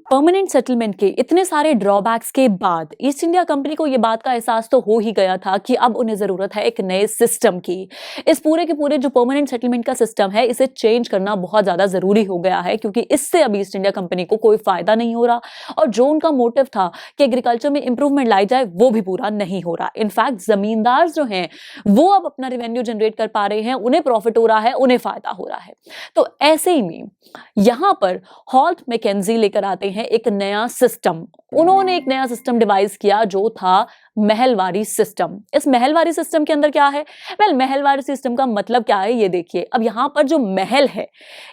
Permanent settlement के इतने सारे ड्रॉबैक्स के बाद ईस्ट इंडिया कंपनी को यह बात का एहसास तो हो ही गया था कि अब उन्हें जरूरत है एक नए सिस्टम की। इस पूरे के पूरे जो परमानेंट सेटलमेंट का सिस्टम है इसे चेंज करना बहुत ज्यादा जरूरी हो गया है, क्योंकि इससे अब ईस्ट इंडिया कंपनी को कोई फायदा नहीं हो रहा और जो उनका मोटिव था कि एग्रीकल्चर में इंप्रूवमेंट लाई जाए वो भी पूरा नहीं हो रहा। इनफैक्ट जमींदार जो हैं वो अब अपना रेवेन्यू जनरेट कर पा रहे हैं, उन्हें प्रॉफिट हो रहा है, उन्हें फायदा हो रहा है। तो ऐसे ही में यहां पर हॉल्ट मैकेंजी लेकर आते हैं एक नया सिस्टम। उन्होंने एक नया सिस्टम डिवाइस किया जो था महलवारी सिस्टम। इस महलवारी सिस्टम के अंदर क्या है? महलवारी सिस्टम का मतलब क्या है ये देखिए। अब यहां पर जो महल है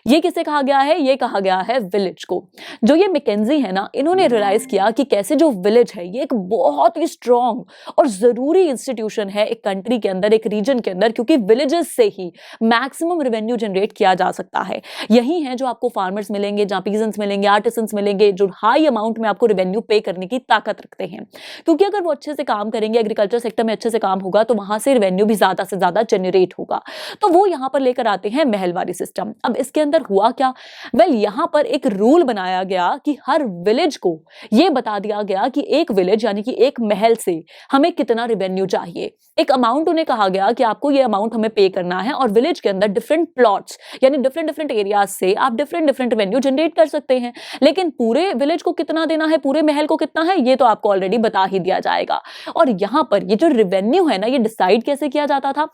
ये किसे कहा गया है? ये कहा गया है विलेज को। जो ये मैकेंजी है ना, इन्होंने रियलाइज किया कि कैसे जो विलेज है ये एक बहुत ही स्ट्रॉन्ग और जरूरी इंस्टीट्यूशन है एक कंट्री के अंदर, एक रीजन के अंदर, क्योंकि विलेजेस से ही मैक्सिमम रेवेन्यू जनरेट किया जा सकता है। यही है जो आपको फार्मर्स मिलेंगे, जहां पीजेंट्स मिलेंगे, आर्टिसंस मिलेंगे, जो हाई अमाउंट में आपको रेवेन्यू पे करने की ताकत रखते हैं। क्योंकि अगर वो अच्छे से काम करेंगे, एग्रीकल्चर सेक्टर में अच्छे से काम होगा, तो वहां से रेवेन्यू भी ज्यादा से ज्यादा जनरेट होगा। तो वो यहां पर लेकर आते हैं महलवारी सिस्टम। अब इसके अंदर हुआ क्या? यहां पर एक रूल बनाया गया कि हर विलेज को यह बता दिया गया कि एक विलेज यानी कि एक महल से हमें कितना रेवेन्यू चाहिए। एक अमाउंट उन्हें कहा गया कि आपको ये अमाउंट हमें पे करना है, और विलेज के अंदर डिफरेंट प्लॉट्स यानी डिफरेंट डिफरेंट एरियाज से आप डिफरेंट डिफरेंट रेवेन्यू जनरेट कर सकते हैं। लेकिन पूरे विलेज को कितना देना है, पूरे महल को कितना है, ये तो आपको ऑलरेडी बता ही दिया जाएगा। और यहां पर ये जो रेवेन्यू है ना, ये डिसाइड कैसे किया जाता था?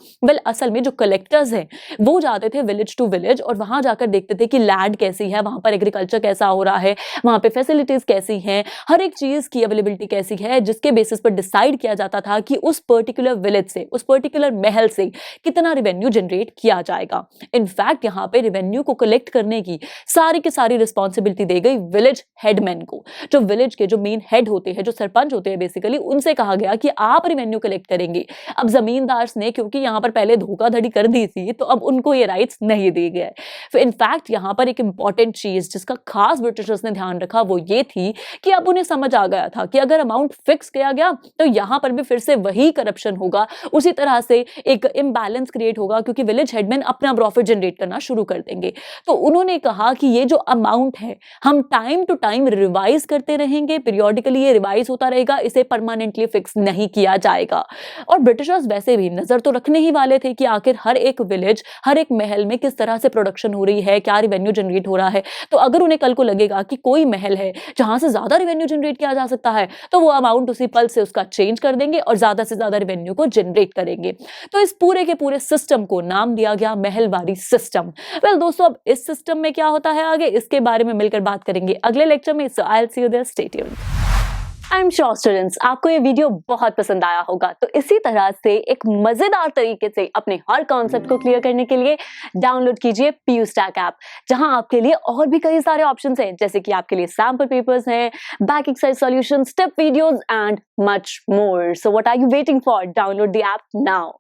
असल में जो कलेक्टर्स हैं वो जाते थे विलेज टू विलेज और वहां जाकर देखते थे कि लैंड कैसी है, वहां पर एग्रीकल्चर कैसा हो रहा है, वहां पे फैसिलिटीज कैसी हैं, हर एक चीज की अवेलेबिलिटी कैसी है, जिसके बेसिस पर डिसाइड किया जाता था कि उस पर्टिकुलर विलेज से, उस पर्टिकुलर महल से कितना रेवेन्यू जनरेट किया जाएगा। इनफैक्ट यहां पे रेवेन्यू को कलेक्ट करने की सारी रिस्पॉन्सिबिलिटी दे गई विलेज हेडमैन को। जो विलेज के जो मेन हेड होते हैं, जो सरपंच होते हैं बेसिकली, उनसे कहा गया कि आप रेवेन्यू कलेक्ट करेंगे। अब जमींदार ने क्योंकि यहां पर पहले धोखाधड़ी कर दी थी, तो अब उनको ये राइट्स नहीं दिए गए। तो इनफैक्ट यहां पर एक इंपॉर्टेंट चीज जिसका खास ब्रिटिशर्स ने ध्यान रखा वो ये थी कि अब उन्हें समझ आ गया था कि अगर अमाउंट फिक्स किया गया तो यहां पर भी फिर से वही करप्शन होगा, उसी तरह से एक इम्बैलेंस क्रिएट होगा, क्योंकि विलेज हेडमैन अपना प्रॉफिट जनरेट करना शुरू कर देंगे। तो उन्होंने कहा कि ये जो अमाउंट है हम टाइम टू टाइम रिवाइज करते रहेंगे, पीरियोडिकली ये रिवाइज होता रहेगा, इसे परमानेंटली फिक्स नहीं किया जाएगा। और ब्रिटिशर्स वैसे भी नजर तो रखने ही वाले थे कि आखिर हर एक विलेज, हर एक महल में किस तरह से प्रोडक्शन हो रही है, क्या रेवेन्यू जनरेट हो रहा है। तो अगर उन्हें कल को लगेगा कि कोई महल है जहां से ज्यादा रेवेन्यू जनरेट किया जा सकता है, तो वो अमाउंट उसी पल से उसका चेंज कर देंगे और ज्यादा से ज्यादा रेवेन्यू को जनरेट करेंगे। तो इस पूरे के पूरे सिस्टम को नाम दिया गया महलवारी सिस्टम। दोस्तों, अब इस सिस्टम में क्या होता है आगे, इसके बारे में मिलकर बात करेंगे अगले लेक्चर में। So I will see you there, stay tuned. I am sure students आपको ये वीडियो बहुत पसंद आया होगा। तो इसी तरह से एक मजेदार तरीके से अपने हर कॉन्सेप्ट को क्लियर करने के लिए डाउनलोड कीजिए PUSTAC ऐप, जहां आपके लिए और भी कई सारे ऑप्शंस हैं, जैसे कि आपके लिए सैंपल पेपर्स हैं, back exercise solution, step videos and much more. So what are you waiting for? Download the app now.